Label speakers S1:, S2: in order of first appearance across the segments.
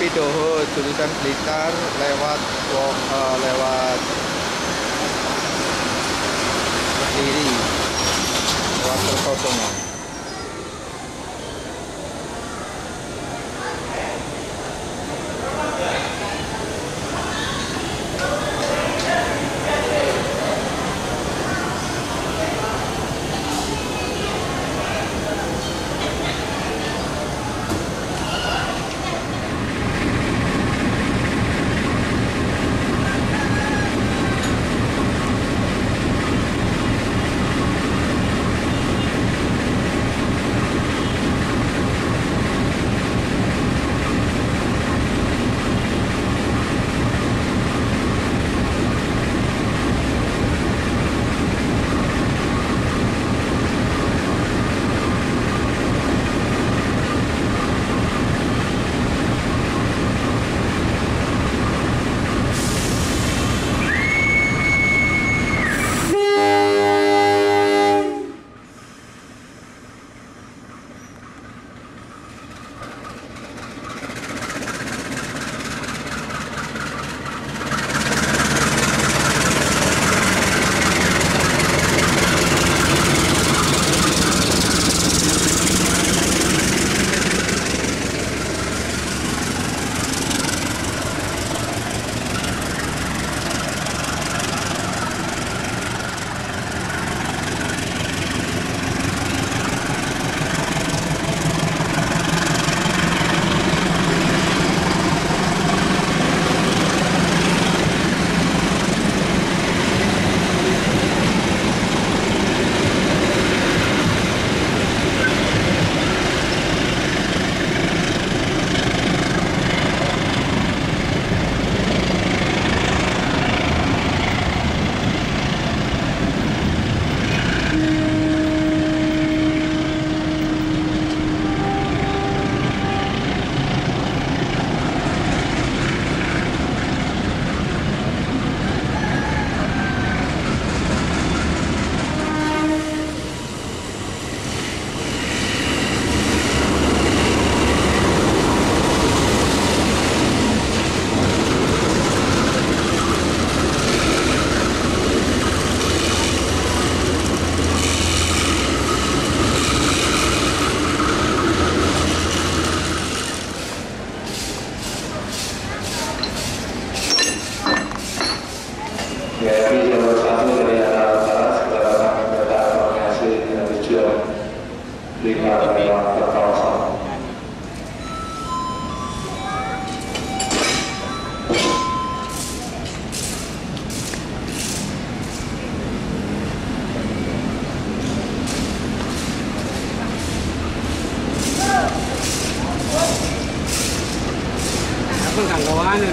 S1: Pidoho jurusan Blitar lewat lewat kiri lewat Kertosono.
S2: GRI jalur 1 dari arah utara sekitar kereta koordinasi dengan tujuan 5 lewat ke kawasan.
S3: Apa kawan ni?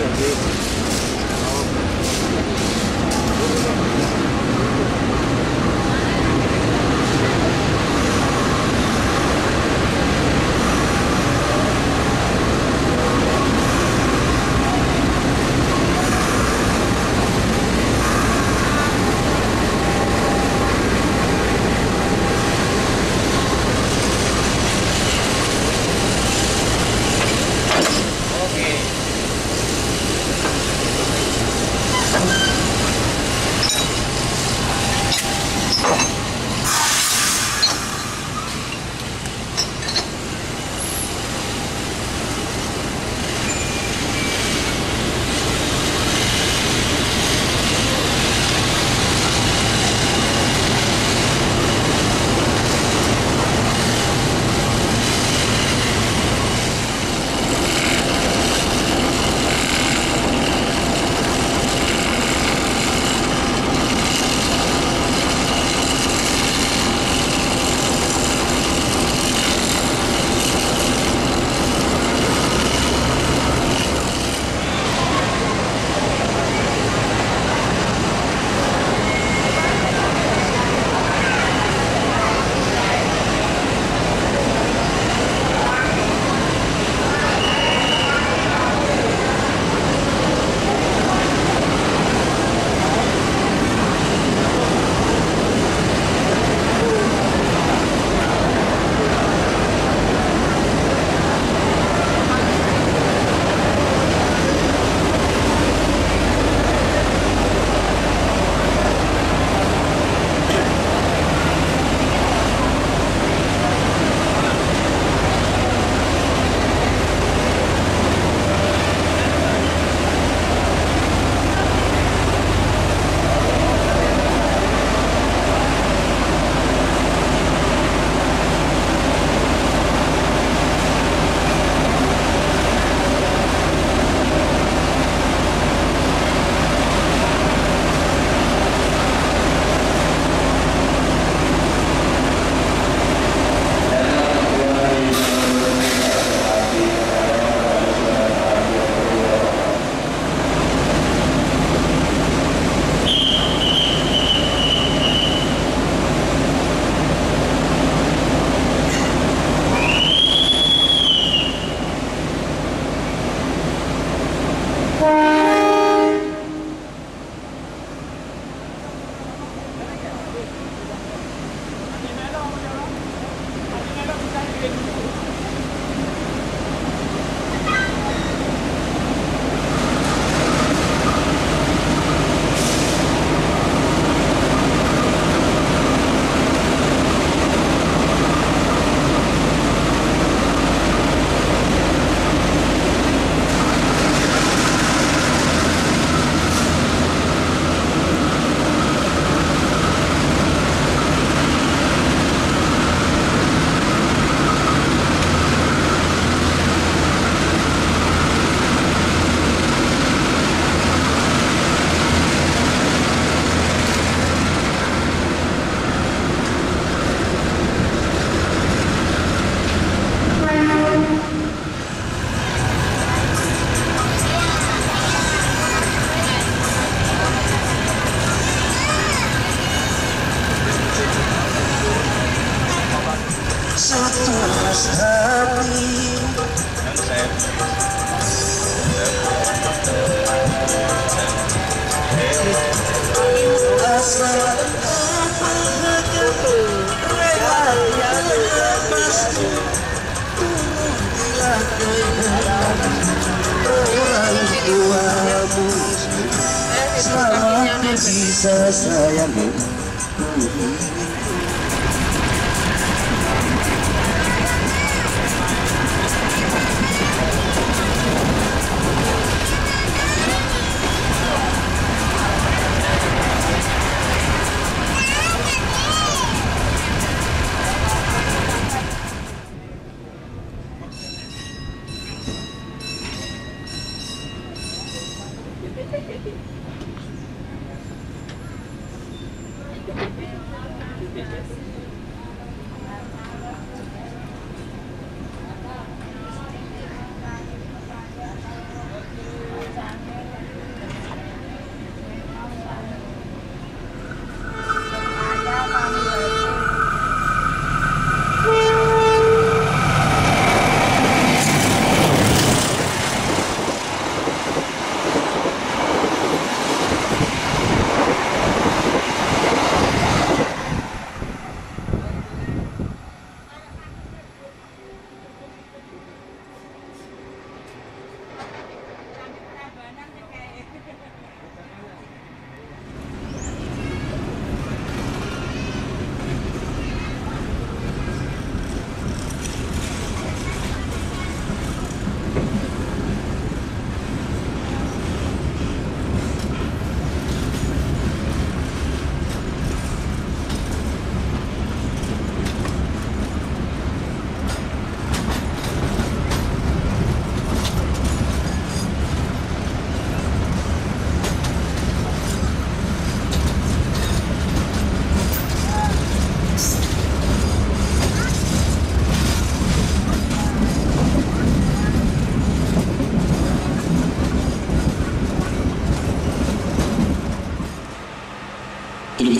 S4: Selama bisa sayangmu.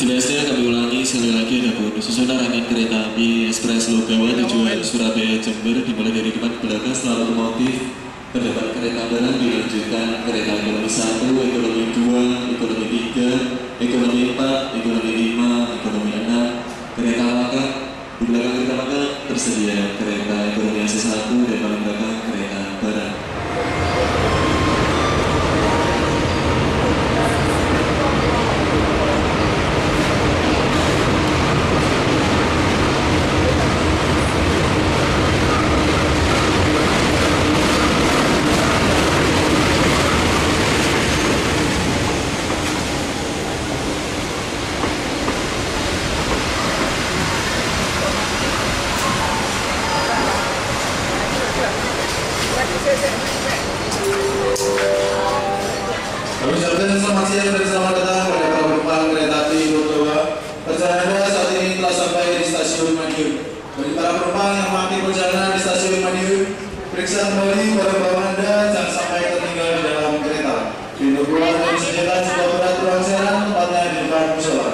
S5: Biasanya kami ulangi sekali lagi ada bonus susunan rangkaian kereta api ekspres Logawa tujuan Surabaya Jember dimulai dari depan ke belakang selalu otomotif terdapat kereta barang dilanjutkan kereta ekonomi 1, ekonomi 2, ekonomi 3, ekonomi 4, ekonomi 5, ekonomi 6, kereta makan di belakang kereta makan tersedia kereta ekonomi AC1 dan paling belakang kereta barang.
S2: Kami ucapkan selamat siang dan selamat datang kepada para penumpang kereta api Logawa. Perjalanan Anda saat ini telah sampai di stasiun Madiun. Bagi para penumpang yang mengikuti perjalanan di stasiun Madiun, periksa kembali barang bawaan Anda jangan sampai tertinggal di dalam kereta. Pintu keluar dan disediakan sebuah berat ruang seran tempatnya di depan musola.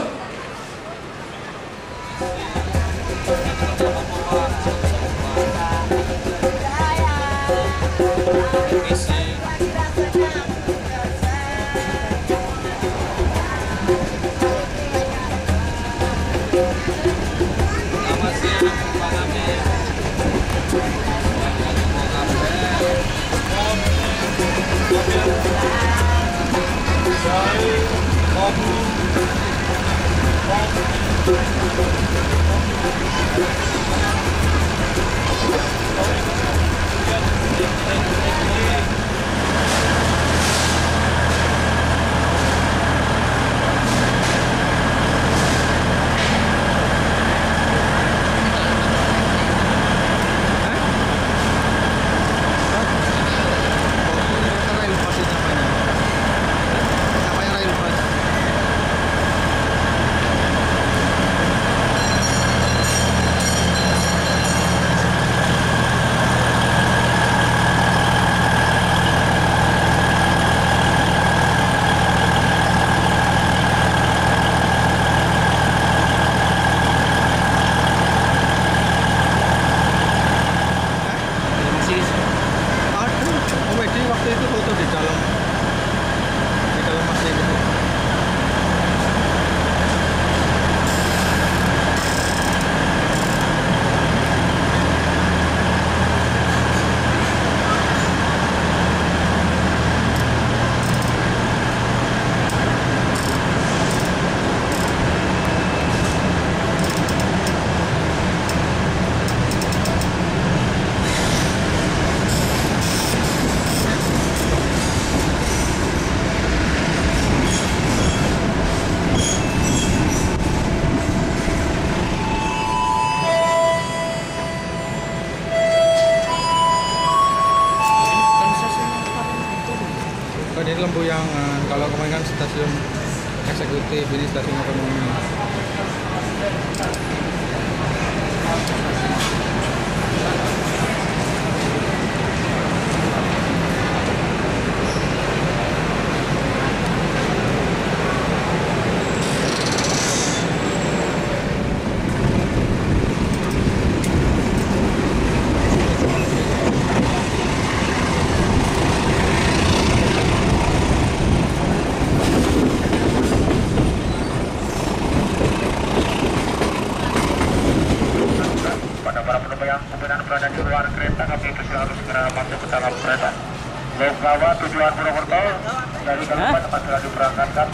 S1: ini Lempuyangan. Kalau kemarin kan stasiun eksekutif, ini stasiun ekonomi.
S6: Para penumpang yang kemudian berada di luar kereta, kami harus segera masuk ke dalam kereta. Lokawa tujuan Purwokerto dari Kabupaten tempat telah diberangkatkan.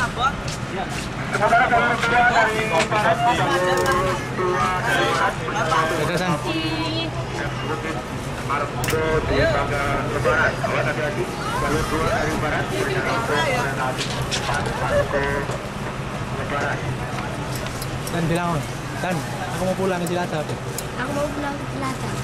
S6: Sementara jalur 2 dari barat, jalur 2 dari barat,
S1: Terusan.
S6: Margo di Bangga Lebaran. Awas hati-hati, jalur 2 dari barat berjalan ke kereta api Margo Lebaran.
S3: Dan bilang, Dan, aku mau pulang ke Cilacap.
S7: Aku mau pulang ke Cilacap.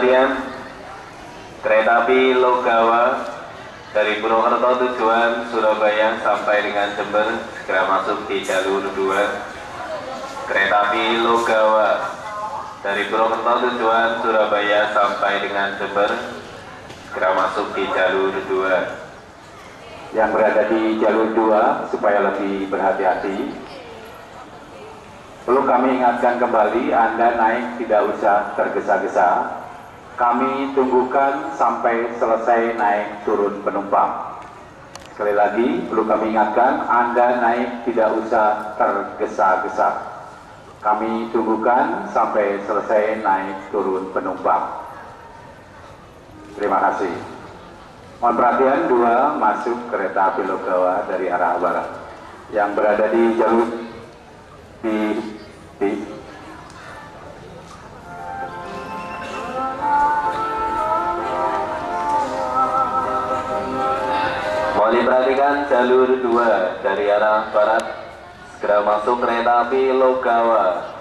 S8: perhatian, kereta api Logawa dari Purwokerto tujuan Surabaya sampai dengan Jember segera masuk di jalur 2. Kereta api Logawa dari Purwokerto tujuan Surabaya sampai dengan Jember segera masuk di jalur 2.
S9: Yang berada di jalur 2 supaya lebih berhati-hati. Perlu kami ingatkan kembali, Anda naik tidak usah tergesa-gesa. Kami tunggukan sampai selesai naik turun penumpang. Sekali lagi, perlu kami ingatkan, Anda naik tidak usah tergesa-gesa. Kami tunggukan sampai selesai naik turun penumpang. Terima kasih. Mohon perhatian, 2 masuk kereta api Logawa dari arah barat. Yang berada di jalur
S8: Mohon diperhatikan jalur 2 dari arah barat segera masuk kereta api Logawa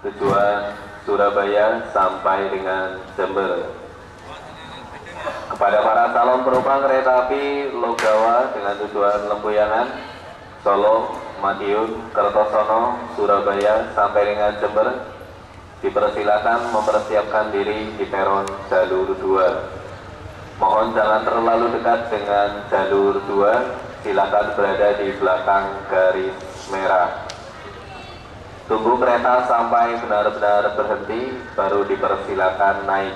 S8: tujuan Surabaya sampai dengan Jember. Kepada para calon penumpang kereta api Logawa dengan tujuan Lempuyangan, Solo, Madiun, Kertosono, Surabaya sampai dengan Jember, dipersilakan mempersiapkan diri di peron jalur 2. Mohon jangan terlalu dekat dengan jalur 2, silakan berada di belakang garis merah. Tunggu kereta sampai benar-benar berhenti, baru dipersilakan naik.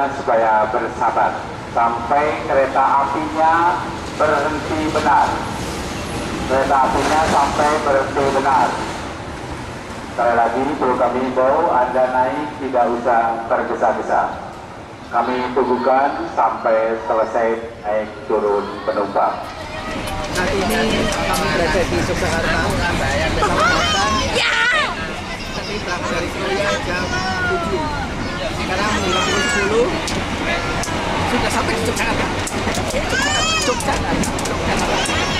S9: Supaya bersabar sampai kereta apinya berhenti benar. Kereta apinya sampai berhenti benar. Sekali lagi perlu kami himbau, Anda naik tidak usah tergesa-gesa. Kami tunggukan sampai selesai naik turun penumpang.
S3: Saat ini kami berada di Yogyakarta bersama Bapak. Kami berangkat dari Surabaya jam 7. Sekarang menjelang pukul 10 sudah sampai di Yogyakarta.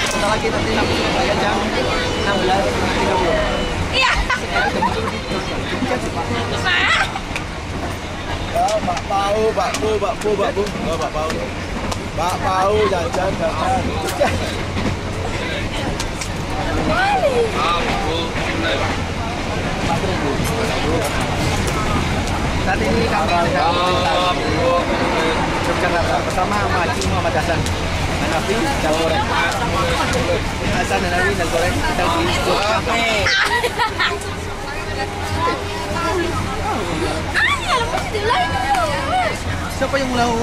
S3: Sebentar lagi nanti sampai Surabaya jam 16.30. Iya.
S1: Pak Pau, jajan.
S3: Saat ini kami sedang di Yogyakarta bersama Haji Muhammad Hasan Hanafi dan goreng. Hasan Hanafi dan goreng sedang di Yogyakarta. Siapa yang mau?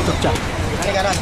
S3: Jogja. Ini kanan.